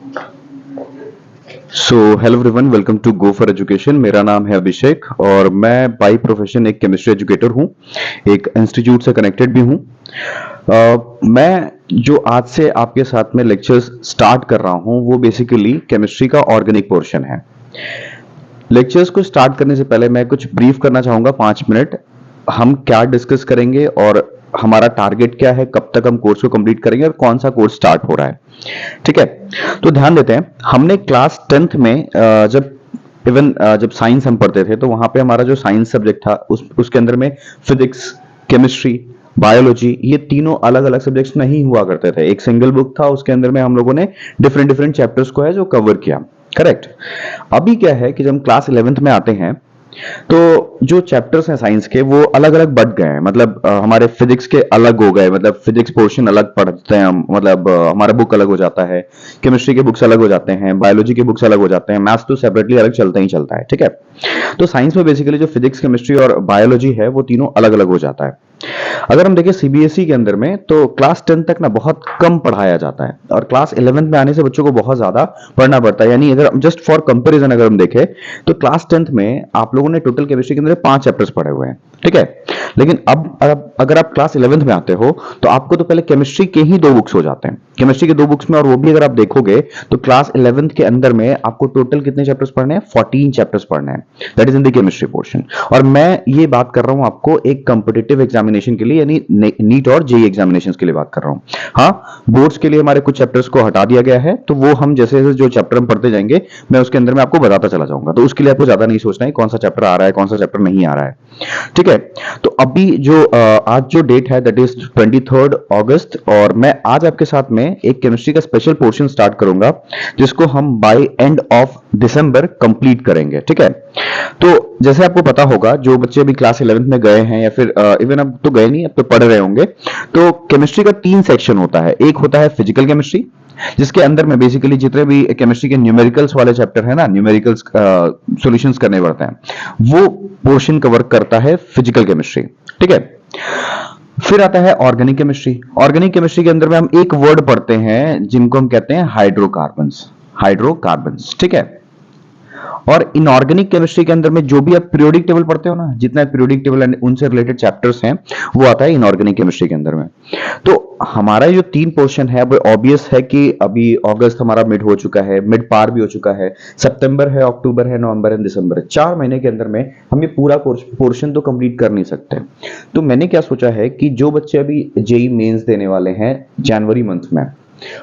So hello everyone, welcome to go for education. मेरा नाम है अभिषेक और मैं बाई प्रोफेशन एक केमिस्ट्री एजुकेटर हूँ। एक इंस्टीट्यूट से कनेक्टेड भी हूँ। मैं जो आज से आपके साथ में लेक्चर्स स्टार्ट कर रहा हूँ वो बेसिकली केमिस्ट्री का ऑर्गेनिक पोर्शन है। लेक्चर्स को स्टार्ट करने से पहले मैं कुछ ब्रीफ करना चाहूंगा। 5 मिनट हम क्या डिस्कस करेंगे और हमारा टारगेट क्या है, कब तक हम कोर्स को कंप्लीट करेंगे और कौन सा कोर्स स्टार्ट हो रहा है। ठीक है, तो ध्यान देते हैं। हमने क्लास 10th में जब साइंस हम पढ़ते थे तो वहां पे हमारा जो साइंस सब्जेक्ट था उसके अंदर में फिजिक्स, केमिस्ट्री, बायोलॉजी, ये तीनों अलग अलग सब्जेक्ट्स नहीं हुआ करते थे। एक सिंगल बुक था, उसके अंदर में हम लोगों ने डिफरेंट डिफरेंट चैप्टर्स को है जो कवर किया। करेक्ट। अभी क्या है कि जब हम क्लास 11th में आते हैं तो जो चैप्टर्स हैं साइंस के वो अलग अलग बढ़ गए हैं। मतलब हमारे फिजिक्स के अलग हो गए, मतलब फिजिक्स पोर्शन अलग पढ़ते हैं हम। मतलब हमारा बुक अलग हो जाता है, केमिस्ट्री के बुक्स अलग हो जाते हैं, बायोलॉजी के बुक्स अलग हो जाते हैं, मैथ्स तो सेपरेटली अलग चलता ही चलता है। ठीक है, तो साइंस में बेसिकली जो फिजिक्स, केमिस्ट्री और बायोलॉजी है वो तीनों अलग अलग हो जाता है। अगर हम देखें सीबीएसई के अंदर में तो क्लास 10 तक ना बहुत कम पढ़ाया जाता है और क्लास 11th में आने से बच्चों को बहुत ज्यादा पढ़ना पड़ता है। यानी अगर जस्ट फॉर कंपैरिजन अगर हम देखें तो क्लास 10th में आप लोगों ने टोटल केमिस्ट्री के अंदर 5 चैप्टर्स पढ़े हुए हैं। ठीक है, लेकिन अब अगर आप क्लास 11th में आते हो तो आपको तो पहले केमिस्ट्री के ही 2 बुक्स हो जाते हैं। केमिस्ट्री के 2 बुक्स में, और वो भी अगर आप देखोगे तो क्लास 11th के अंदर में आपको टोटल कितने चैप्टर्स पढ़ने हैं? 14 चैप्टर्स पढ़ने हैं। That is in the chemistry portion. और मैं ये बात कर रहा हूं आपको एक कंपिटिटिव एग्जामिनेशन के लिए, यानी नीट और जेई एग्जामिनेशन के लिए बात कर रहा हूं। हाँ, बोर्ड्स के लिए हमारे कुछ चैप्टर्स को हटा दिया गया है, तो वो हम जैसे जैसे जो चैप्टर हम पढ़ते जाएंगे मैं उसके अंदर में आपको बताता चला जाऊंगा। तो उसके लिए आपको ज्यादा नहीं सोचना है कौन सा चैप्टर आ रहा है, कौन सा चैप्टर नहीं आ रहा है। ठीक है, तो अभी जो आज जो डेट है दैट इज 23 अगस्त, और मैं आज आपके साथ में एक केमिस्ट्री का स्पेशल पोर्शन स्टार्ट करूंगा जिसको हम by end of December complete करेंगे। ठीक है, तो जैसे आपको पता होगा, जो बच्चे अभी क्लास 11th में गए हैं या फिर इवन अब तो गए नहीं, अब तो पढ़ रहे होंगे, तो केमिस्ट्री का 3 सेक्शन होता है। एक होता है फिजिकल केमिस्ट्री, जिसके अंदर में बेसिकली जितने भी केमिस्ट्री के न्यूमेरिकल्स वाले चैप्टर है ना, न्यूमेरिकल्स सॉल्यूशंस करने पड़ते हैं, वो पोर्शन कवर करता है फिजिकल केमिस्ट्री। ठीक है, फिर आता है ऑर्गेनिक केमिस्ट्री। ऑर्गेनिक केमिस्ट्री के अंदर में हम एक वर्ड पढ़ते हैं जिनको हम कहते हैं हाइड्रोकार्बन्स। हाइड्रोकार्बन्स, ठीक है। और इनऑर्गेनिक केमिस्ट्री के अंदर में जो भी आप पीरियोडिक टेबल पढ़ते हो ना, जितना पीरियोडिक टेबल एंड उनसे रिलेटेड चैप्टर्स हैं, वो आता है इनऑर्गेनिक केमिस्ट्री के अंदर में। तो हमारा जो 3 पोर्शन है वो ऑब्वियस है कि अभी अगस्त हमारा मिड हो चुका है, मिड पार भी हो चुका है, सितंबर है, अक्टूबर है, नवंबर है, दिसंबर है। 4 महीने के अंदर में हम ये पूरा पोर्शन तो कंप्लीट कर नहीं सकते। तो मैंने क्या सोचा है कि जो बच्चे अभी जेई मेंस देने वाले हैं जनवरी मंथ में,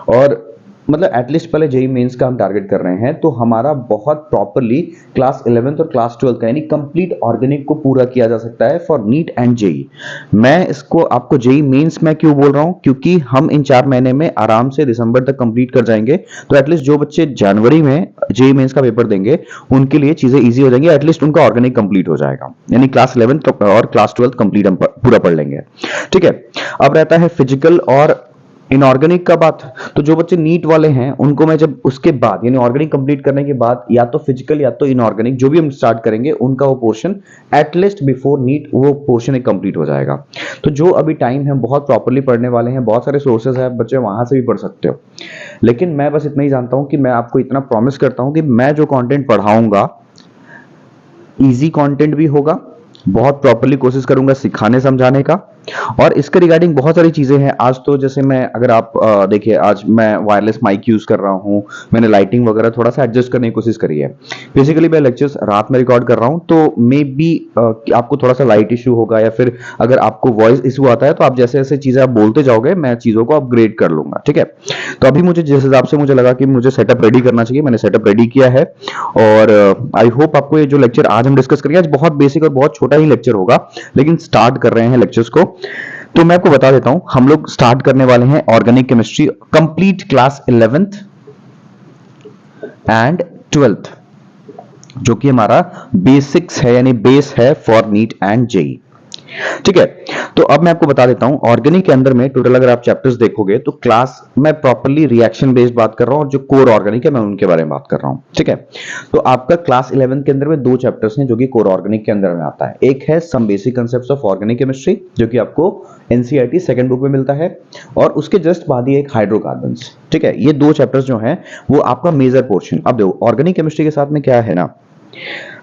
और मतलब एटलीस्ट पहले जेई मेंस का हम टारगेट कर रहे हैं, तो हमारा बहुत प्रॉपरली क्लास 11th और क्लास 12 का यानी कंप्लीट ऑर्गेनिक को पूरा किया जा सकता है फॉर नीट एंड जेई। मैं इसको आपको जेई मेंस में क्यों बोल रहा हूं, क्योंकि हम इन 4 महीने में आराम से दिसंबर तक कंप्लीट कर जाएंगे। तो एटलीस्ट जो बच्चे जनवरी में जेई मेंस का पेपर देंगे उनके लिए चीजें ईजी हो जाएंगी, एटलीस्ट उनका ऑर्गेनिक कंप्लीट हो जाएगा, यानी क्लास 11th और क्लास 12 कंप्लीट हम पूरा पढ़ लेंगे। ठीक है, अब रहता है फिजिकल और इनऑर्गेनिक का बात। तो जो बच्चे नीट वाले हैं उनको मैं जब उसके बाद यानी ऑर्गेनिक कंप्लीट करने के बाद या तो फिजिकल या तो इनऑर्गेनिक जो भी हम स्टार्ट करेंगे, उनका वो पोर्शन एटलीस्ट बिफोर नीट वो पोर्शन एक कंप्लीट हो जाएगा। तो जो अभी टाइम है बहुत प्रॉपरली पढ़ने वाले हैं, बहुत सारे सोर्सेज है, बच्चे वहां से भी पढ़ सकते हो। लेकिन मैं बस इतना ही जानता हूं कि मैं आपको इतना प्रॉमिस करता हूं कि मैं जो कंटेंट पढ़ाऊंगा इजी कंटेंट भी होगा, बहुत प्रॉपर्ली कोशिश करूंगा सिखाने समझाने का। और इसके रिगार्डिंग बहुत सारी चीजें हैं। आज तो जैसे मैं, अगर आप देखिए, आज मैं वायरलेस माइक यूज कर रहा हूं, मैंने लाइटिंग वगैरह थोड़ा सा एडजस्ट करने की कोशिश करी है। बेसिकली मैं लेक्चर्स रात में रिकॉर्ड कर रहा हूं, तो मे बी आपको थोड़ा सा लाइट इशू होगा, या फिर अगर आपको वॉइस इशू आता है तो आप जैसे जैसे चीजें आप बोलते जाओगे मैं चीजों को अपग्रेड कर लूंगा। ठीक है, तो अभी मुझे जिस हिसाब से मुझे लगा कि मुझे सेटअप रेडी करना चाहिए, मैंने सेटअप रेडी किया है। और आई होप आपको ये जो लेक्चर आज हम डिस्कस करेंगे, आज बहुत बेसिक और बहुत छोटा ही लेक्चर होगा, लेकिन स्टार्ट कर रहे हैं लेक्चर्स को। तो मैं आपको बता देता हूं, हम लोग स्टार्ट करने वाले हैं organic chemistry complete class 11th and 12th, जो कि हमारा बेसिक्स है यानी बेस है फॉर नीट एंड जेई। ठीक है। तो अब मैं आपको बता देता हूं, ऑर्गेनिक के अंदर में टोटल अगर आप चैप्टर्स देखोगे तो क्लास मैं प्रॉपर्ली रिएक्शन बेस्ड बात कर रहा हूं, और जो कोर ऑर्गेनिक है मैं उनके बारे में बात कर रहा हूं। ठीक है। तो आपका क्लास 11 के अंदर में दो चैप्टर्स हैं जो कि कोर ऑर्गेनिक के अंदर में आता है। एक है some basic concepts of organic chemistry, जो कि आपको एनसीईआरटी सेकंड बुक में मिलता है, और उसके जस्ट बाद ही एक हाइड्रोकार्बन्स। ठीक है। ये दो चैप्टर्स जो हैं वो आपका मेजर पोर्शन। अब देखो ऑर्गेनिक केमिस्ट्री के साथ में क्या है ना,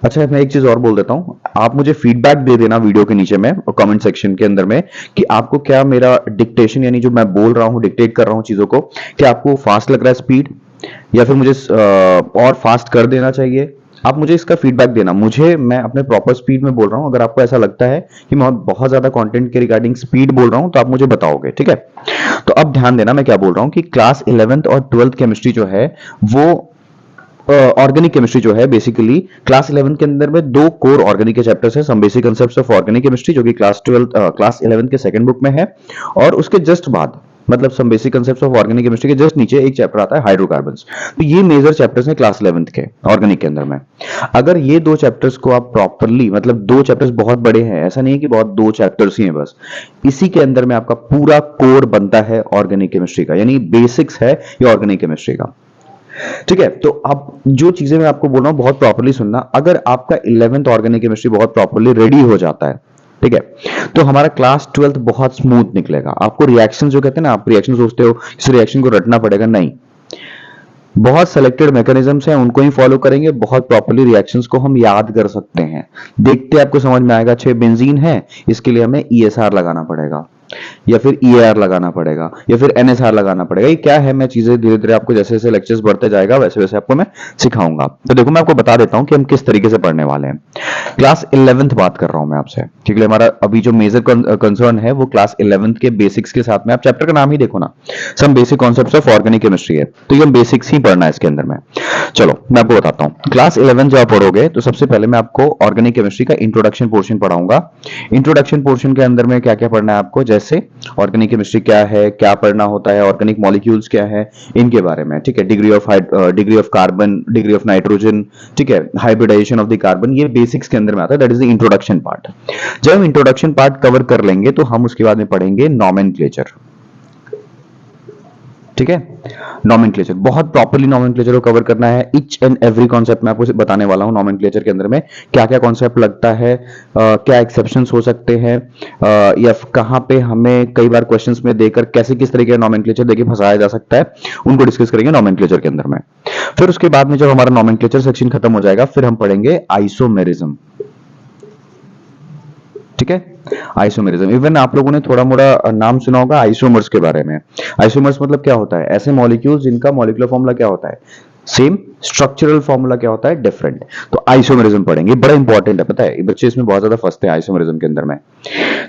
अच्छा मैं एक चीज और बोल देता हूं, आप मुझे फीडबैक दे देना वीडियो के नीचे में और कमेंट सेक्शन के अंदर में कि आपको क्या मेरा डिक्टेशन यानी जो मैं बोल रहा हूं, डिक्टेट कर रहा हूं चीजों को, क्या आपको फास्ट लग रहा है स्पीड, या फिर मुझे और फास्ट कर देना चाहिए। आप मुझे इसका फीडबैक देना, मुझे मैं अपने प्रॉपर स्पीड में बोल रहा हूं। अगर आपको ऐसा लगता है कि मैं बहुत ज्यादा कंटेंट के रिगार्डिंग स्पीड बोल रहा हूं तो आप मुझे बताओगे। ठीक है। तो अब ध्यान देना मैं क्या बोल रहा हूं कि क्लास 11th और 12th केमिस्ट्री जो है वो ऑर्गेनिक केमिस्ट्री जो है बेसिकली क्लास 11 के अंदर में दो कोर ऑर्गेनिक के चैप्टर्स है, some basic concepts of organic chemistry जो कि क्लास 11 के सेकंड बुक में है, और उसके जस्ट बाद मतलब some basic concepts of organic chemistry के जस्ट नीचे एक चैप्टर आता है हाइड्रोकार्बन्स। तो ये मेजर चैप्टर्स हैं क्लास 11 के ऑर्गेनिक के अंदर में। अगर ये दो चैप्टर्स को आप प्रॉपरली, मतलब दो चैप्टर्स बहुत बड़े हैं, ऐसा नहीं है कि बहुत दो चैप्टर्स ही हैं बस, इसी के अंदर में आपका पूरा कोर बनता है ऑर्गेनिक केमिस्ट्री का, यानी बेसिक्स है ये ऑर्गेनिक केमिस्ट्री का। ठीक है। तो अब जो चीजें मैं आपको बोल रहा हूं बहुत प्रॉपर्ली सुनना। अगर आपका 11th ऑर्गेनिक केमिस्ट्री बहुत प्रॉपर्ली रेडी हो जाता है, ठीक है, तो हमारा क्लास 12th बहुत स्मूथ निकलेगा। आपको रिएक्शन जो कहते हैं ना, आप रिएक्शन सोचते हो इस रिएक्शन को रटना पड़ेगा, नहीं, बहुत सेलेक्टेड मैकेनिज्म्स हैं उनको ही फॉलो करेंगे, बहुत प्रॉपर्ली रिएक्शंस को हम याद कर सकते हैं। देखते आपको समझ में आएगा 6 बेंजीन है, इसके लिए हमें ईएसआर लगाना पड़ेगा, या फिर ईएआर लगाना पड़ेगा, या फिर एनएसआर लगाना पड़ेगा। ये क्या है, मैं चीजें धीरे धीरे आपको जैसे जैसे लेक्चर्स बढ़ते जाएगा वैसे वैसे आपको मैं सिखाऊंगा। तो देखो मैं आपको बता देता हूं कि हम किस तरीके से पढ़ने वाले हैं। क्लास 11th बात कर रहा हूं मैं आपसे, ठीक है। हमारा अभी जो मेजर कंसर्न है वो क्लास 11th के बेसिक्स के साथ में, आप चैप्टर का नाम ही देखो ना, some basic concepts of organic chemistry है, तो ये हम बेसिक्स ही पढ़ना है इसके अंदर में। चलो मैं आपको बताता हूं, क्लास 11 जब आप पढ़ोगे तो सबसे पहले मैं आपको ऑर्गेनिक केमिस्ट्री का इंट्रोडक्शन पोर्शन पढ़ाऊंगा। इंट्रोडक्शन पोर्शन के अंदर में क्या क्या पढ़ना है आपको, जैसे ऑर्गेनिक केमिस्ट्री क्या है, क्या पढ़ना होता है, ऑर्गेनिक मॉलिक्यूल्स क्या है, इनके बारे में। ठीक है। Degree of carbon, degree of nitrogen, ठीक है, हाइब्रिडाइजेशन ऑफ द कार्बन, ये बेसिक्स के अंदर में आता है, that is the introduction part. जब हम इंट्रोडक्शन पार्ट कवर कर लेंगे तो हम उसके बाद में पढ़ेंगे नॉमेनक्लेचर। ठीक है। नॉमेनक्लेचर बहुत प्रॉपर्ली नॉमेनक्लेचर को कवर करना है, ईच एंड एवरी कॉन्सेप्ट मैं आपको बताने वाला हूं। नॉमेनक्लेचर के अंदर में क्या क्या कॉन्सेप्ट लगता है, क्या एक्सेप्शंस हो सकते हैं, या कहां पे हमें कई बार क्वेश्चंस में देकर कैसे किस तरीके का नॉमेनक्लेचर देके फंसाया जा सकता है, उनको डिस्कस करेंगे नॉमेनक्लेचर के अंदर में। फिर उसके बाद में जब हमारा नॉमेनक्लेचर सेक्शन खत्म हो जाएगा फिर हम पढ़ेंगे आइसोमेरिज्म। ठीक है। आइसोमेरिज्म, इवन आप लोगों ने थोड़ा मोड़ा नाम सुना होगा आइसोमर्स के बारे में। आइसोमर्स मतलब क्या होता है, ऐसे मॉलिक्यूल्स जिनका मॉलिक्यूलर फॉर्मूला क्या होता है सेम, स्ट्रक्चरल फॉर्मूला क्या होता है डिफरेंट। तो आइसोमेरिज्म पढ़ेंगे, बड़ा इंपॉर्टेंट है, पता है बच्चे इसमें बहुत ज्यादा फंसते हैं आइसोमेरिज्म के अंदर में।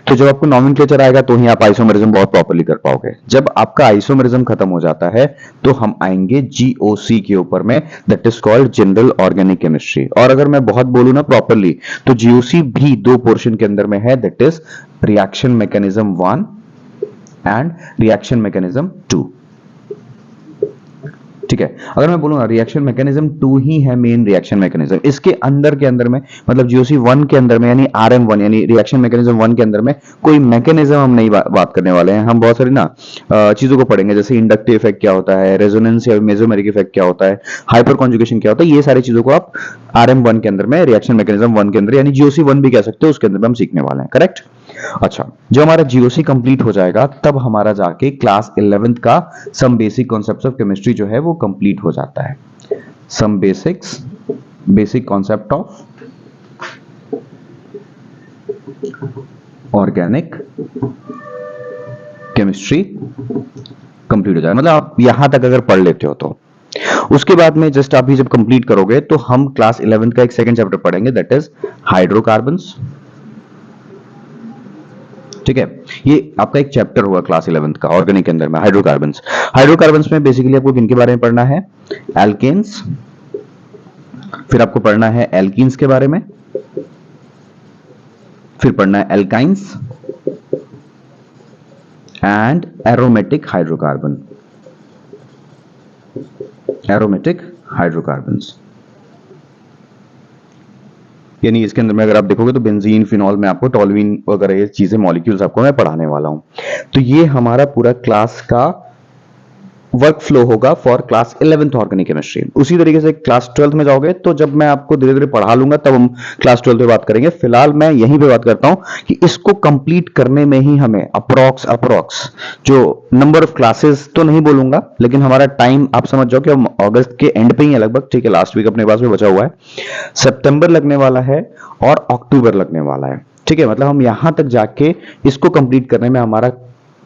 तो जब आपको नॉमेनक्लेचर आएगा तो ही आप आइसोमेरिज्म बहुत प्रॉपर्ली कर पाओगे। जब आपका आइसोमेरिज्म खत्म हो जाता है तो हम आएंगे जीओसी के ऊपर में, that is called general organic chemistry. और अगर मैं बहुत बोलूं ना प्रॉपर्ली तो जीओसी भी दो पोर्शन के अंदर में है, that is reaction mechanism 1 and reaction mechanism 2। ठीक है। अगर मैं बोलूँ रिएक्शन मैकेनिज्म 2 ही है मेन रिएक्शन मैकेनिज्म, इसके अंदर के अंदर में मतलब जीओसी 1 के अंदर में यानी आरएम 1 यानी रिएक्शन मैकेनिज्म 1 के अंदर में कोई मैकेनिज्म हम नहीं बात करने वाले हैं। हम बहुत सारी ना चीजों को पढ़ेंगे, जैसे इंडक्टिव इफेक्ट क्या होता है, रेजोनेंस या मेसोमेरिक इफेक्ट क्या होता है, हाइपर कॉन्जुगेशन क्या होता है, ये सारी चीजों को आप आरएम 1 के अंदर में, रिएक्शन मैकेनिज्म 1 के अंदर यानी जीओसी 1 भी कह सकते हो, उसके अंदर में हम सीखने वाले हैं। करेक्ट। अच्छा, जब हमारा जीओसी कंप्लीट हो जाएगा तब हमारा जाके क्लास 11th का some basic concepts of chemistry जो है वो कंप्लीट हो जाता है। Some basic concept of organic chemistry complete हो जाएगा, मतलब आप यहां तक अगर पढ़ लेते हो तो उसके बाद में जस्ट आप ही जब कंप्लीट करोगे तो हम क्लास 11th का एक सेकंड चैप्टर पढ़ेंगे, दैट इज हाइड्रोकार्बन्स। ठीक है। ये आपका एक चैप्टर होगा क्लास 11th का ऑर्गेनिक के अंदर में, हाइड्रोकार्बन्स। हाइड्रोकार्बन्स में बेसिकली आपको किनके बारे में पढ़ना है, एल्केन्स, फिर आपको पढ़ना है एल्कीन्स के बारे में, फिर पढ़ना है alkynes and aromatic hydrocarbon, aromatic hydrocarbons. यानी इसके अंदर में अगर आप देखोगे तो बेंजीन, फिनॉल में आपको टॉल्यूइन वगैरह ये चीजें मॉलिक्यूल्स आपको मैं पढ़ाने वाला हूं। तो ये हमारा पूरा क्लास का वर्क फ्लो होगा for class 11th organic chemistry. उसी तरीके से क्लास 12th में जाओगे तो जब मैं आपको धीरे धीरे पढ़ा लूंगा तब हम क्लास 12th पे बात करेंगे। फिलहाल मैं यहीं पे बात करता हूं कि इसको कंप्लीट करने में ही हमें अप्रोक्स जो नंबर ऑफ क्लासेस तो नहीं बोलूंगा, लेकिन हमारा टाइम आप समझ जाओ कि हम अगस्त के एंड पे ही है लगभग, ठीक है, लास्ट वीक अपने पास में बचा हुआ है, सितंबर लगने वाला है और अक्टूबर लगने वाला है, ठीक है। मतलब हम यहां तक जाके इसको कंप्लीट करने में हमारा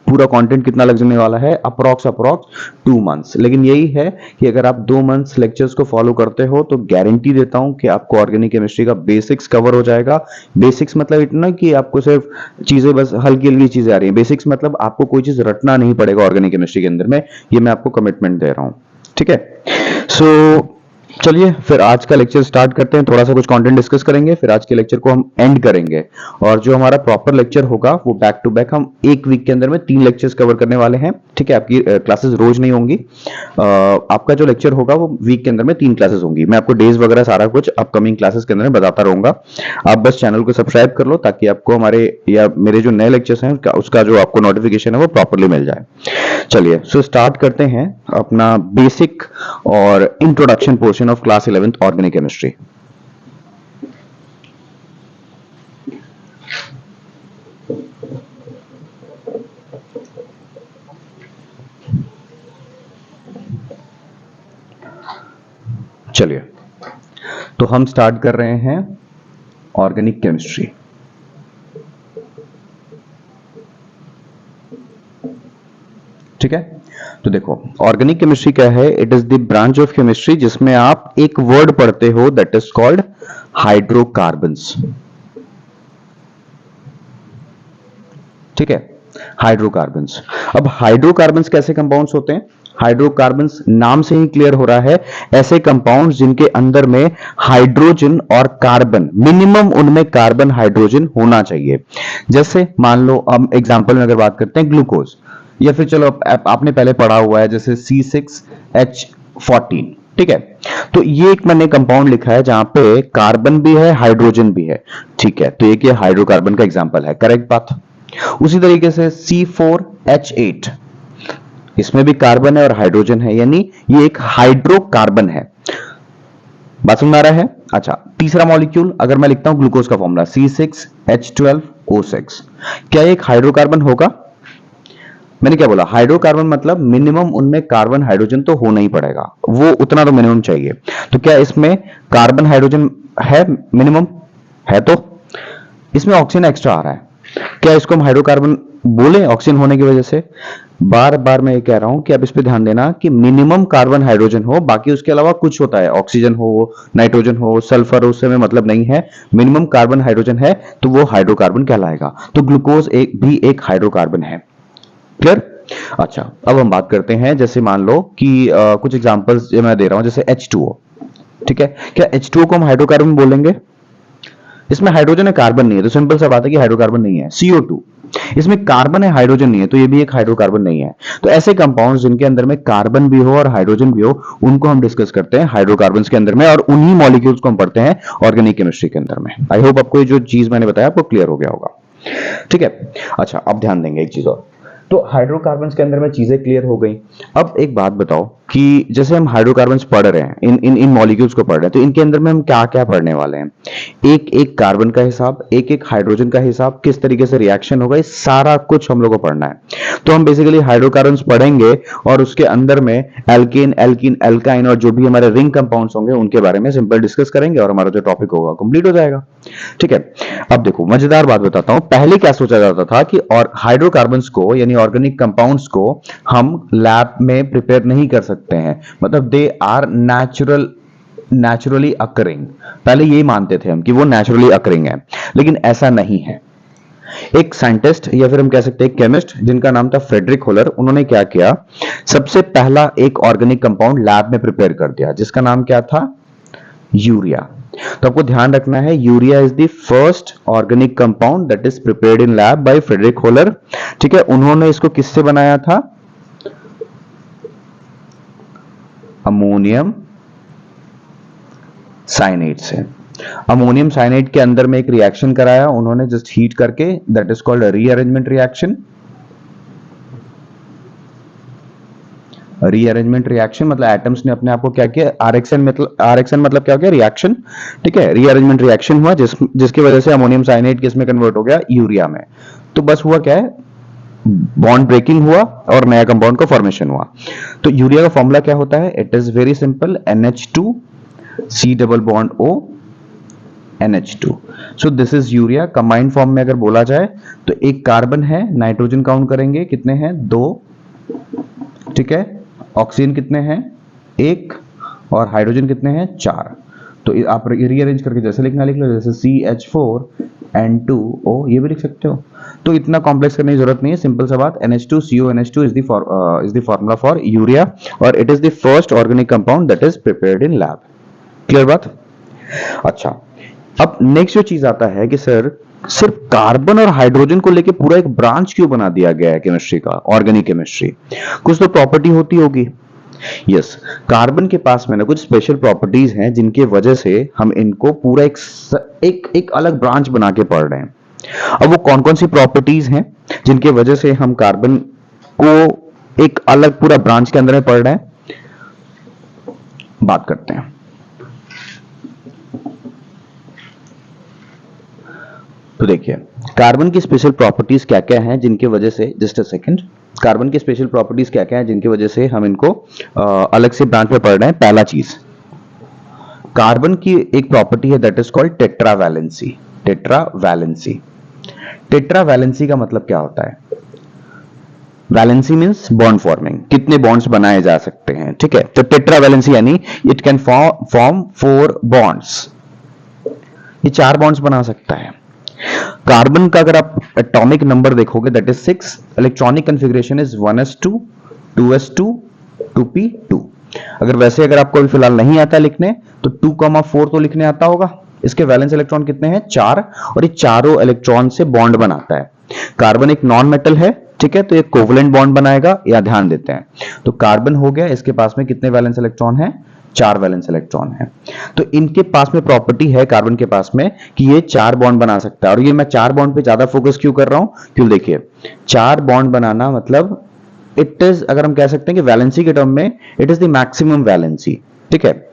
पूरा कंटेंट कितना लगने वाला है, अप्रोक्स 2 मंथ्स। लेकिन यही है कि अगर आप 2 मंथ्स लेक्चर्स को फॉलो करते हो तो गारंटी देता हूं कि आपको ऑर्गेनिक केमिस्ट्री का बेसिक्स कवर हो जाएगा। बेसिक्स मतलब इतना कि आपको सिर्फ चीजें बस हल्की हल्की चीजें आ रही है, बेसिक्स मतलब आपको कोई चीज रटना नहीं पड़ेगा ऑर्गेनिक केमिस्ट्री के अंदर में, ये मैं आपको कमिटमेंट दे रहा हूं, ठीक है। सो चलिए फिर आज का लेक्चर स्टार्ट करते हैं, थोड़ा सा कुछ कंटेंट डिस्कस करेंगे, फिर आज के लेक्चर को हम एंड करेंगे। और जो हमारा प्रॉपर लेक्चर होगा वो बैक टू बैक हम एक वीक के अंदर में 3 लेक्चर्स कवर करने वाले हैं, ठीक है। आपकी क्लासेस रोज नहीं होंगी, आपका जो लेक्चर होगा वो वीक के अंदर में 3 क्लासेस होंगी। मैं आपको डेज वगैरह सारा कुछ अपकमिंग क्लासेस के अंदर में बताता रहूंगा। आप बस चैनल को सब्सक्राइब कर लो ताकि आपको हमारे या मेरे जो नए लेक्चर्स हैं उसका जो आपको नोटिफिकेशन है वो प्रॉपरली मिल जाए। चलिए सो स्टार्ट करते हैं अपना बेसिक और introduction portion of class 11th organic chemistry. चलिए तो हम स्टार्ट कर रहे हैं ऑर्गेनिक केमिस्ट्री। ठीक है, तो देखो ऑर्गेनिक केमिस्ट्री क्या है, it is the branch of chemistry जिसमें आप एक वर्ड पढ़ते हो दैट इज कॉल्ड हाइड्रोकार्बन्स। ठीक है, हाइड्रोकार्बन्स। अब हाइड्रोकार्बन्स कैसे कंपाउंड्स होते हैं? हाइड्रोकार्बन्स नाम से ही क्लियर हो रहा है, ऐसे कंपाउंड्स जिनके अंदर में हाइड्रोजन और कार्बन, मिनिमम उनमें कार्बन हाइड्रोजन होना चाहिए। जैसे मान लो हम एग्जांपल में अगर बात करते हैं ग्लूकोज, या फिर चलो आपने पहले पढ़ा हुआ है जैसे C6H14, ठीक है। तो ये एक मैंने कंपाउंड लिखा है जहां पे कार्बन भी है हाइड्रोजन भी है, ठीक है। तो ये हाइड्रोकार्बन का एग्जांपल है, करेक्ट बात। उसी तरीके से C4H8, इसमें भी कार्बन है और हाइड्रोजन है, यानी ये एक हाइड्रोकार्बन है। बात समझ में आ रहा है? अच्छा, तीसरा मॉलिक्यूल अगर मैं लिखता हूं ग्लूकोज का फॉर्मूला C6H12O6, क्या एक हाइड्रोकार्बन होगा? मैंने क्या बोला, हाइड्रोकार्बन मतलब मिनिमम उनमें कार्बन हाइड्रोजन तो होना ही पड़ेगा, वो उतना तो मिनिमम चाहिए। तो क्या इसमें कार्बन हाइड्रोजन है? मिनिमम है, तो इसमें ऑक्सीजन एक्स्ट्रा आ रहा है, क्या इसको हम हाइड्रोकार्बन बोले ऑक्सीजन होने की वजह से? बार बार मैं ये कह रहा हूं कि आप इस पे ध्यान देना कि मिनिमम कार्बन हाइड्रोजन हो, बाकी उसके अलावा कुछ होता है, ऑक्सीजन हो, नाइट्रोजन हो, सल्फर हो, उससे में मतलब नहीं है। मिनिमम कार्बन हाइड्रोजन है तो वो हाइड्रोकार्बन कहलाएगा। तो ग्लूकोज भी एक हाइड्रोकार्बन है, क्लियर? अच्छा, अब हम बात करते हैं, जैसे मान लो कि कुछ एग्जांपल्स मैं दे रहा हूं, जैसे H2O, ठीक है। क्या H2O को हम हाइड्रोकार्बन बोलेंगे? इसमें हाइड्रोजन है, कार्बन नहीं है, तो सिंपल सा बात है कि हाइड्रोकार्बन नहीं है। CO2, इसमें कार्बन है हाइड्रोजन नहीं है, तो ये भी एक हाइड्रोकार्बन नहीं है। तो ऐसे कंपाउंड्स जिनके अंदर में कार्बन भी हो और हाइड्रोजन भी हो, उनको हम डिस्कस करते हैं हाइड्रोकार्बन्स के अंदर में, और उन्हीं मॉलिक्यूल्स को हम पढ़ते हैं ऑर्गेनिक केमिस्ट्री के अंदर में। आई होप आपको ये जो चीज मैंने बताया आपको क्लियर हो गया होगा, ठीक है। अच्छा, अब ध्यान देंगे एक चीज और, तो हाइड्रोकार्बन्स के अंदर में चीजें क्लियर हो गई। अब एक बात बताओ कि जैसे हम हाइड्रोकार्बन्स पढ़ रहे हैं, इन मॉलिक्यूल्स को पढ़ रहे हैं, तो इनके अंदर में हम क्या क्या पढ़ने वाले हैं? एक एक कार्बन का हिसाब, एक एक हाइड्रोजन का हिसाब, किस तरीके से रिएक्शन होगा, ये सारा कुछ हम लोग को पढ़ना है। तो हम बेसिकली हाइड्रोकार्बन्स पढ़ेंगे और उसके अंदर में एल्केन, एल्कीन, एल्काइन और जो भी हमारे रिंग कंपाउंड्स होंगे उनके बारे में सिंपल डिस्कस करेंगे और हमारा जो टॉपिक होगा कंप्लीट हो जाएगा, ठीक है। अब देखो मजेदार बात बताता हूं, पहले क्या सोचा जाता था कि और हाइड्रोकार्बन्स को यानी ऑर्गेनिक कंपाउंड्स को हम लैब में प्रिपेयर नहीं कर सकते हैं, मतलब दे आर नेचुरली अकरिंग। पहले यही मानते थे हम कि वो नेचुरली अकरिंग है, लेकिन ऐसा नहीं है। एक साइंटिस्ट या फिर हम कह सकते हैं केमिस्ट जिनका नाम था फ्रेडरिक होलर, उन्होंने क्या किया, सबसे पहला एक ऑर्गेनिक कंपाउंड लैब में प्रिपेयर कर दिया जिसका नाम क्या था, यूरिया। तो आपको ध्यान रखना है, urea is the first organic compound that is prepared in lab by Friedrich Wohler, ठीक है। उन्होंने इसको किससे बनाया था? अमोनियम साइनेट से, अमोनियम साइनाइड के अंदर में एक रिएक्शन कराया उन्होंने जस्ट हीट करके, that is called rearrangement reaction. Rearrangement reaction मतलब एटम्स ने अपने आप को क्या किया, आरएक्सएन मतलब क्या हो गया, रिएक्शन। ठीक है, रीअरेंजमेंट रिएक्शन हुआ जिसकी वजह से अमोनियम साइनाइड किस में कन्वर्ट हो गया, यूरिया में। तो बस हुआ क्या है, बॉन्ड ब्रेकिंग हुआ और नया कंपाउंड का फॉर्मेशन हुआ। तो यूरिया का फॉर्मूला क्या होता है, it is very simple, NH2 C double bond O NH2। So this is urea. Combined form में अगर बोला जाए तो एक कार्बन है, नाइट्रोजन काउंट करेंगे कितने हैं, 2। ठीक है, ऑक्सीजन कितने हैं, 1, और हाइड्रोजन कितने हैं, 4। तो आप रीअरेंज करके जैसे लिखना लिख लो, जैसे CH4N2O, ये भी लिख सकते हो। तो इतना कॉम्प्लेक्स करने की जरूरत नहीं है, सिंपल सा बात, NH2CO NH2 is the formula for urea, और it is the first organic compound that is prepared in lab. Clear बात। अच्छा, अब नेक्स्ट जो चीज आता है कि सर सिर्फ कार्बन और हाइड्रोजन को लेके पूरा एक ब्रांच क्यों बना दिया गया है केमिस्ट्री का, ऑर्गेनिक केमिस्ट्री। कुछ तो प्रॉपर्टी होती होगी। यस, कार्बन के पास में ना कुछ स्पेशल प्रॉपर्टीज हैं जिनके वजह से हम इनको पूरा एक अलग ब्रांच बना के पढ़ रहे हैं। अब वो कौन कौन सी प्रॉपर्टीज हैं जिनके वजह से हम कार्बन को एक अलग पूरा ब्रांच के अंदर में पढ़ रहे हैं, बात करते हैं। तो देखिए, कार्बन की स्पेशल प्रॉपर्टीज क्या क्या हैं जिनके वजह से, जस्ट अ सेकंड, कार्बन की स्पेशल प्रॉपर्टीज क्या क्या हैं जिनकी वजह से हम इनको अलग से ब्रांच में पढ़ रहे हैं। पहला चीज, कार्बन की एक प्रॉपर्टी है that is called tetravalency. Tetravalency, tetravalency का मतलब क्या होता है, वैलेंसी मींस बॉन्ड फॉर्मिंग, कितने बॉन्ड्स बनाए जा सकते हैं। ठीक है, तो टेट्रावैलेंसी यानी इट कैन फॉर्म 4 बॉन्ड्स, ये 4 बॉन्ड्स बना सकता है। कार्बन का अगर आप एटॉमिक नंबर देखोगे that is 6, electronic configuration is 1s2 2s2 2p2। अगर आपको अभी फिलहाल नहीं आता लिखने तो 2,4 तो लिखने आता होगा। इसके वैलेंस इलेक्ट्रॉन कितने हैं, 4, और ये चारों इलेक्ट्रॉन से बॉन्ड बनाता है। कार्बन एक नॉन मेटल है, ठीक है, तो ये कोवलेंट बॉन्ड बनाएगा, या ध्यान देते हैं। तो कार्बन हो गया, इसके पास में कितने वैलेंस इलेक्ट्रॉन है, 4 वैलेंस इलेक्ट्रॉन है। तो इनके पास में प्रॉपर्टी है कार्बन के पास में कि ये 4 बॉन्ड बना सकता है। और ये मैं 4 बॉन्ड पे ज्यादा फोकस क्यों कर रहा हूं, क्यों, देखिए 4 बॉन्ड बनाना मतलब इट इज, अगर हम कह सकते हैं कि वैलेंसी के टर्म में it is the maximum valency. ठीक है,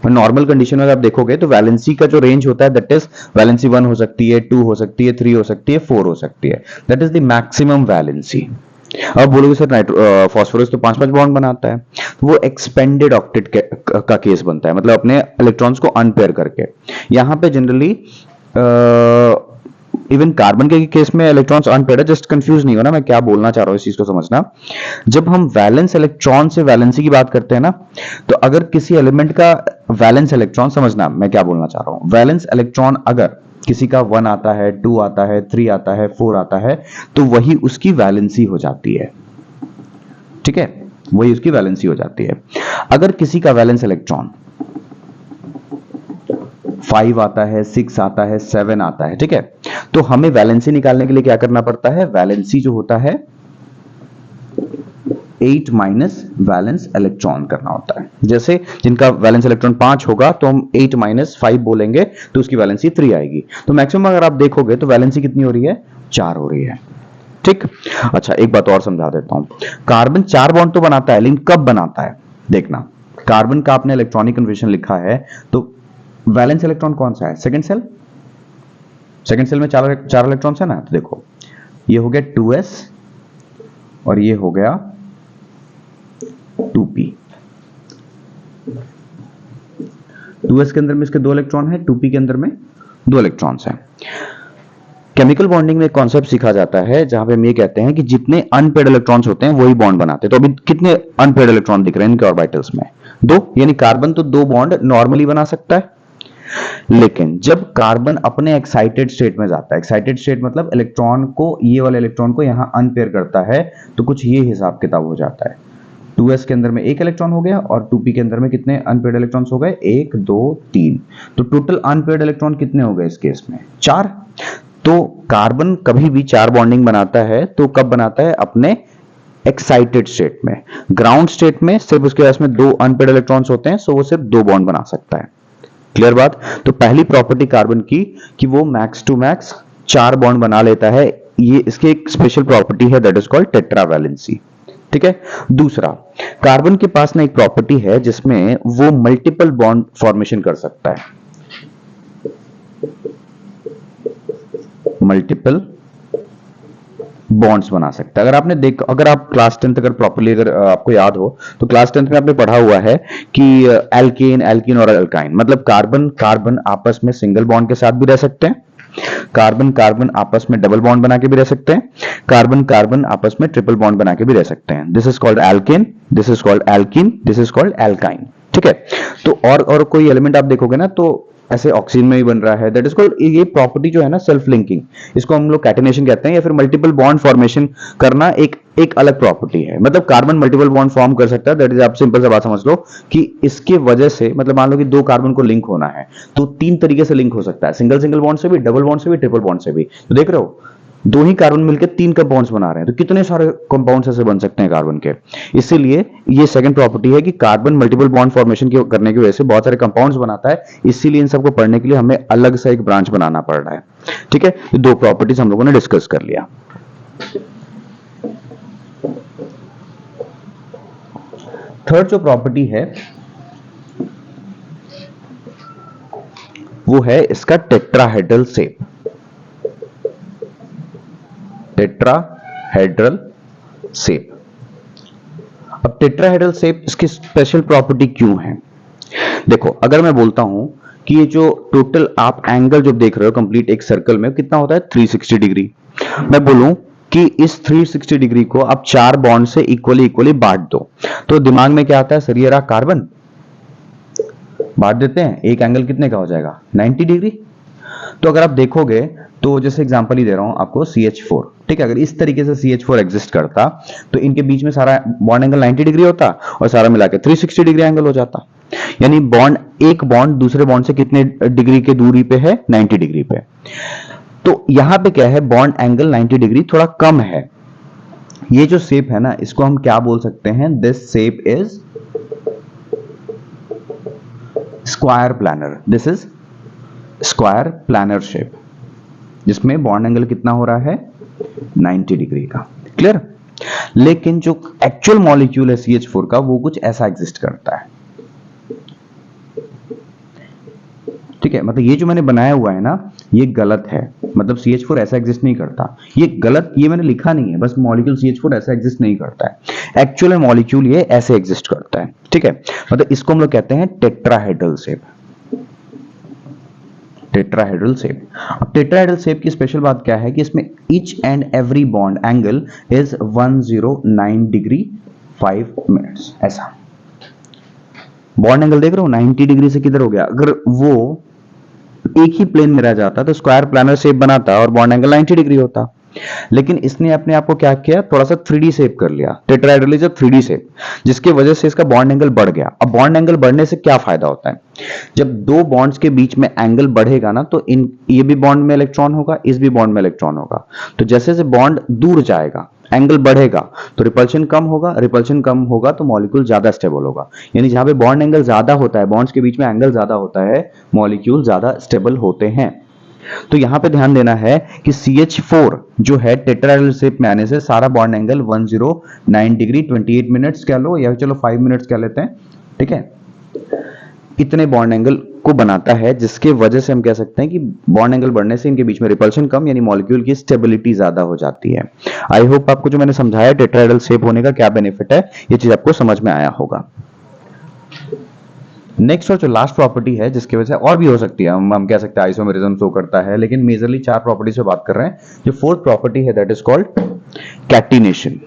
नॉर्मल कंडीशन में आप देखोगे तो वैलेंसी का जो रेंज होता है दैट इज वैलेंसी 1 हो सकती है, 2 हो सकती है, 3 हो सकती है, 4 हो सकती है, that is the maximum valency. अब बोलोगे सर फास्फोरस तो 5-5 बॉन्ड बनाता है, तो वो एक्सपेंडेड ऑक्टेट का केस बनता है, मतलब अपने इलेक्ट्रॉन्स को अनपेयर करके। यहां पे जनरली इवन कार्बन के केस में इलेक्ट्रॉन्स अनपेयर्ड है, जस्ट कंफ्यूज नहीं होना मैं क्या बोलना चाह रहा हूं, इस चीज को समझना। जब हम वैलेंस इलेक्ट्रॉन से वैलेंसी की बात करते हैं ना, तो अगर किसी एलिमेंट का वैलेंस इलेक्ट्रॉन, समझना मैं क्या बोलना चाह रहा हूं, वैलेंस इलेक्ट्रॉन अगर किसी का 1 आता है, 2 आता है, 3 आता है, 4 आता है, तो वही उसकी वैलेंसी हो जाती है। ठीक है, वही उसकी वैलेंसी हो जाती है। अगर किसी का वैलेंस इलेक्ट्रॉन 5 आता है, 6 आता है, 7 आता है, ठीक है, तो हमें वैलेंसी निकालने के लिए क्या करना पड़ता है, वैलेंसी जो होता है 8 माइनस वैलेंस इलेक्ट्रॉन करना होता है। जैसे जिनका वैलेंस इलेक्ट्रॉन 5 होगा तो हम 8 माइनस 5 बोलेंगे तो उसकी वैलेंसी 3 आएगी। तो मैक्सिमम अगर आप देखोगे तो वैलेंसी कितनी हो रही है, 4 हो रही है। ठीक, अच्छा एक बात और समझा देता हूं, कार्बन 4 बॉन्ड तो बनाता है, लेकिन कब बनाता है, देखना, कार्बन का आपने इलेक्ट्रॉनिक कन्फर्मेशन लिखा है तो वैलेंस इलेक्ट्रॉन कौन सा है, सेकंड सेल, सेकंड सेल में 4 इलेक्ट्रॉन्स है ना, तो देखो ये हो गया 2s और ये हो गया 2p। 2s के अंदर में इसके 2 इलेक्ट्रॉन है, 2p के अंदर में 2 इलेक्ट्रॉन्स हैं। केमिकल बॉन्डिंग में एक कॉन्सेप्ट सीखा जाता है जहां पे हम ये कहते हैं कि जितने अनपेयर्ड इलेक्ट्रॉन्स होते हैं वही बॉन्ड बनाते हैं। तो अभी कितने अनपेयर्ड इलेक्ट्रॉन दिख रहे हैं इनके ऑर्बिटल्स में, 2, यानी कार्बन तो 2 बॉन्ड नॉर्मली बना सकता है। लेकिन जब कार्बन अपने एक्साइटेड स्टेट में जाता है, एक्साइटेड स्टेट मतलब इलेक्ट्रॉन को, ये वाले इलेक्ट्रॉन को यहां अनपेयर करता है, तो कुछ ये हिसाब किताब हो जाता है। 2s के अंदर में 1 इलेक्ट्रॉन हो गया और 2p के अंदर में कितने अनपेयर्ड इलेक्ट्रॉन्स हो गए, 1 2 3, तो टोटल अनपेयर्ड इलेक्ट्रॉन कितने हो गए इस केस में, 4। तो कार्बन कभी भी 4 बॉन्डिंग बनाता है तो कब बनाता है, अपने एक्साइटेड स्टेट में। ग्राउंड स्टेट में सिर्फ उसके पास में 2 अनपेयर्ड इलेक्ट्रॉन्स होते हैं, सो वो सिर्फ 2 बॉन्ड बना सकता है। क्लियर बात। तो पहली प्रॉपर्टी कार्बन की कि वो मैक्स टू मैक्स 4 बॉन्ड बना लेता है, ये इसकी एक स्पेशल प्रॉपर्टी है, दैट इज कॉल्ड टेट्रावैलेंसी। ठीक है। दूसरा, कार्बन के पास ना एक प्रॉपर्टी है जिसमें वो मल्टीपल बॉन्ड फॉर्मेशन कर सकता है, मल्टीपल बॉन्ड्स बना सकता है। अगर आप क्लास 10 अगर प्रॉपर्ली अगर आपको याद हो तो क्लास 10 में आपने पढ़ा हुआ है कि एल्केन, एल्कीन और अल्काइन, मतलब कार्बन कार्बन आपस में सिंगल बॉन्ड के साथ भी रह सकते हैं, कार्बन कार्बन आपस में डबल बॉन्ड बना के भी रह सकते हैं, कार्बन कार्बन आपस में ट्रिपल बॉन्ड बना के भी रह सकते हैं। This is called alkane, this is called alkene, this is called alkyne. ठीक है। तो और कोई एलिमेंट आप देखोगे ना तो ऐसे ऑक्सीजन में भी बन रहा है, दैट इज कॉल्ड, ये प्रॉपर्टी जो है ना सेल्फ लिंकिंग, इसको हम लोग कैटिनेशन कहते हैं, या फिर मल्टीपल बॉन्ड फॉर्मेशन करना एक अलग प्रॉपर्टी है। मतलब कार्बन मल्टीपल बॉन्ड फॉर्म कर सकता है, दैट इज, आप सिंपल सा बात समझ लो कि इसके वजह से, मतलब मान लो कि 2 कार्बन को लिंक होना है तो 3 तरीके से लिंक हो सकता है, सिंगल सिंगल बॉन्ड से भी, डबल बॉन्ड से भी, ट्रिपल बॉन्ड से भी। तो देख रहे हो 2 ही कार्बन मिलकर 3 कंपाउंड्स बना रहे हैं, तो कितने सारे कंपाउंड्स ऐसे बन सकते हैं कार्बन के। इसीलिए ये सेकंड प्रॉपर्टी है कि कार्बन मल्टीपल बॉन्ड फॉर्मेशन करने की वजह से बहुत सारे कंपाउंड्स बनाता है, इसीलिए इन सबको पढ़ने के लिए हमें अलग से एक ब्रांच बनाना पड़ रहा है। ठीक है। ये 2 प्रॉपर्टीज हम लोगों ने डिस्कस कर लिया। थर्ड जो प्रॉपर्टी है वो है इसका टेट्राहेड्रल शेप, टेट्राहेड्रल शेप। अब टेट्राहेड्रल शेप, इसकी स्पेशल प्रॉपर्टी क्यों है? देखो, अगर मैं बोलता हूं कि ये जो टोटल आप एंगल जो देख रहे हो कंप्लीट एक सर्कल में कितना होता है 360 डिग्री, मैं बोलूं कि इस 360 डिग्री को आप 4 बॉन्ड से इक्वली इक्वली बांट दो, तो दिमाग में क्या आता है, सर ये रहा कार्बन, बांट देते हैं, एक एंगल कितने का हो जाएगा 90 डिग्री। तो अगर आप देखोगे तो जैसे एग्जांपल ही दे रहा हूं आपको CH4, ठीक है, अगर इस तरीके से CH4 एग्जिस्ट करता तो इनके बीच में सारा बॉन्ड एंगल 90 डिग्री होता और सारा मिला के 360 डिग्री एंगल हो जाता। यानी एक बॉन्ड दूसरे बॉन्ड से कितने डिग्री के दूरी पे है, 90 डिग्री पे। तो यहां पे क्या है, बॉन्ड एंगल 90 डिग्री थोड़ा कम है। ये जो शेप है ना, इसको हम क्या बोल सकते हैं, this shape is square planar, this is square planar shape, जिसमें बॉन्ड एंगल कितना हो रहा है 90 डिग्री का। क्लियर। लेकिन जो एक्चुअल मॉलिक्यूल है CH4 का वो कुछ ऐसा एग्जिस्ट करता है। ठीक है, मतलब ये जो मैंने बनाया हुआ है ना ये गलत है, मतलब CH4 ऐसा एग्जिस्ट नहीं करता, ये गलत, ये मैंने लिखा नहीं है, बस मॉलिक्यूल CH4 ऐसा एग्जिस्ट नहीं करता है, एक्चुअल मॉलिक्यूल ये ऐसे एग्जिस्ट करता है। ठीक है, मतलब इसको हम लोग कहते हैं टेट्राहेड्रल शेप, टेट्राहेड्रल शेप। अब टेट्राहेड्रल शेप की स्पेशल बात क्या है कि इसमें each and every bond angle is 109 degree 5 minutes. ऐसा बॉन्ड एंगल देख रहे हो 90 डिग्री से किधर हो गया, अगर वो एक ही प्लेन में रह जाता तो स्क्वायर प्लानर शेप बनाता और बॉन्ड एंगल 90 डिग्री होता। लेकिन इसने अपने आप को क्या किया, थोड़ा सा 3D शेप कर लिया, tetrahedral is a 3D shape, जिसकी वजह से इसका बॉन्ड एंगल बढ़ गया। अब बॉन्ड एंगल बढ़ने से क्या फायदा होता है, जब 2 बॉन्ड्स के बीच में एंगल बढ़ेगा ना तो ये भी बॉन्ड में इलेक्ट्रॉन होगा, इस भी बॉन्ड में इलेक्ट्रॉन होगा, तो जैसे जैसे बॉन्ड दूर जाएगा एंगल बढ़ेगा तो रिपल्शन कम होगा, रिपल्शन कम होगा तो मॉलिक्यूल ज्यादा स्टेबल होगा। यानी जहां पे बॉन्ड एंगल ज्यादा होता है, बॉन्ड्स के बीच में एंगल ज्यादा होता है, मॉलिक्यूल ज्यादा स्टेबल होते हैं। तो यहां पे ध्यान देना है कि CH4 जो है टेट्राहेड्रल शेप में आने से सारा बॉन्ड एंगल 109 डिग्री 28 मिनट्स कह लो, या चलो 5 मिनट्स कह लेते हैं। ठीक है, इतने बॉन्ड एंगल को बनाता है, जिसके वजह से हम कह सकते हैं कि बॉन्ड एंगल बढ़ने से इनके बीच में रिपल्शन कम, यानी मॉलिक्यूल की स्टेबिलिटी ज्यादा हो जाती है। आई होप आपको जो मैंने समझाया टेट्राहेड्रल शेप होने का क्या बेनिफिट है, ये चीज आपको समझ में आया होगा। नेक्स्ट और जो लास्ट प्रॉपर्टी है जिसकी वजह से और भी हो सकती है, हम कह सकते हैं आइसोमेरिज्म शो करता है, लेकिन मेजरली 4 प्रॉपर्टी से बात कर रहे हैं। जो फोर्थ प्रॉपर्टी है that is called catenation,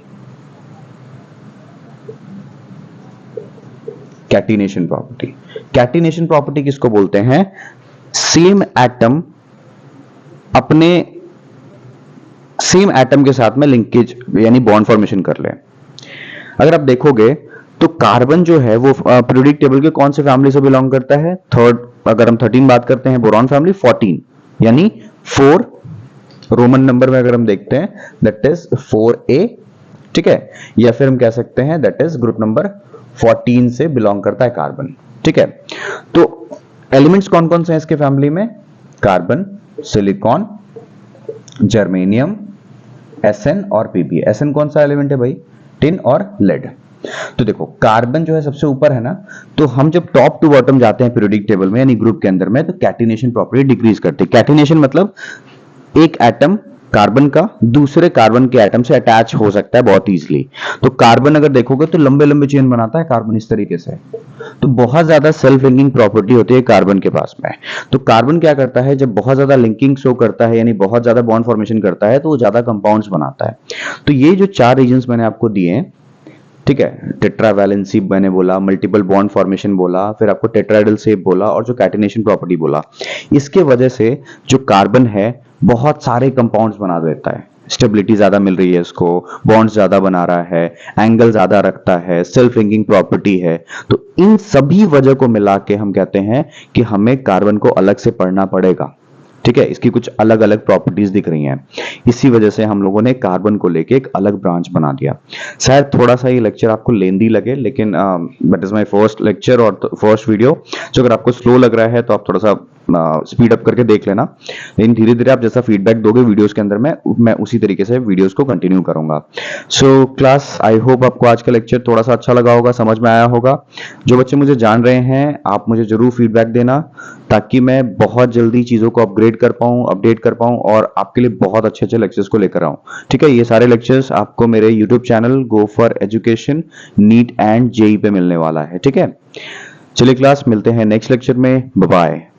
catenation property. Catenation property किसको बोलते हैं, सेम एटम अपने सेम एटम के साथ में लिंकेज यानी बॉन्ड फॉर्मेशन कर ले। अगर आप देखोगे तो कार्बन जो है वो पीरियोडिक टेबल के कौन से फैमिली से बिलोंग करता है, थर्ड। अगर हम 13 बात करते हैं बोरॉन फैमिली, 14 यानी 4 रोमन नंबर में अगर हम देखते हैं दैट इज 4A। ठीक है, या फिर हम कह सकते हैं दैट इज ग्रुप नंबर 14 से बिलोंग करता है कार्बन। ठीक है, तो एलिमेंट्स कौन कौन से हैं इसके फैमिली में? कार्बन, सिलिकॉन, जर्मेनियम, एसएन और पीबी। एसएन कौन सा एलिमेंट है भाई? टिन और लेड। तो देखो कार्बन जो है सबसे ऊपर है ना, तो हम जब टॉप टू बॉटम जाते हैं पीरियोडिक टेबल में यानी ग्रुप के अंदर में, तो कैटिनेशन प्रॉपर्टी डिक्रीज करती है। कैटिनेशन मतलब एक एटम कार्बन का दूसरे कार्बन के एटम से अटैच हो सकता है बहुत इजीली। तो कार्बन अगर देखोगे तो लंबे लंबे चेन बनाता है कार्बन इस तरीके से, तो बहुत ज्यादा सेल्फ लिंकिंग प्रॉपर्टी होती है कार्बन के पास में। तो कार्बन क्या करता है, जब बहुत ज्यादा लिंकिंग शो करता है यानी बहुत ज्यादा बॉन्ड फॉर्मेशन करता है, तो वो ज्यादा कंपाउंड्स बनाता है। तो ये जो 4 रीजंस मैंने आपको दिए हैं, ठीक है, टेट्रा वैलेंसी मैंने बोला, मल्टीपल बॉन्ड फॉर्मेशन बोला, फिर आपको टेट्राहेड्रल शेप बोला और जो कैटिनेशन प्रॉपर्टी बोला, इसके वजह से जो कार्बन है बहुत सारे कंपाउंड्स बना देता है। स्टेबिलिटी ज्यादा मिल रही है इसको, बॉन्ड्स ज्यादा बना रहा है, एंगल ज्यादा रखता है, सेल्फ लिंकिंग प्रॉपर्टी है। तो इन सभी वजह को मिला के हम कहते हैं कि हमें कार्बन को अलग से पढ़ना पड़ेगा। ठीक है, इसकी कुछ अलग अलग प्रॉपर्टीज दिख रही हैं। इसी वजह से हम लोगों ने कार्बन को लेके एक अलग ब्रांच बना दिया। शायद थोड़ा सा ये लेक्चर आपको लेंदी लगे, लेकिन that is my first lecture और फर्स्ट वीडियो। जो अगर आपको स्लो लग रहा है तो आप थोड़ा सा स्पीड अप करके देख लेना, लेकिन धीरे धीरे आप जैसा फीडबैक दोगे वीडियोस के अंदर में, मैं उसी तरीके से वीडियोस को कंटिन्यू करूंगा। सो क्लास, आई होप आपको आज का लेक्चर थोड़ा सा अच्छा लगा होगा, समझ में आया होगा। जो बच्चे मुझे जान रहे हैं, आप मुझे जरूर फीडबैक देना, ताकि मैं बहुत जल्दी चीजों को अपग्रेड कर पाऊं, अपडेट कर पाऊं और आपके लिए बहुत अच्छे अच्छे लेक्चर्स को लेकर आऊं। ठीक है, ये सारे लेक्चर्स आपको मेरे YouTube channel go for education NEET and JEE पे मिलने वाला है। ठीक है, चलिए क्लास, मिलते हैं नेक्स्ट लेक्चर में। Bye bye.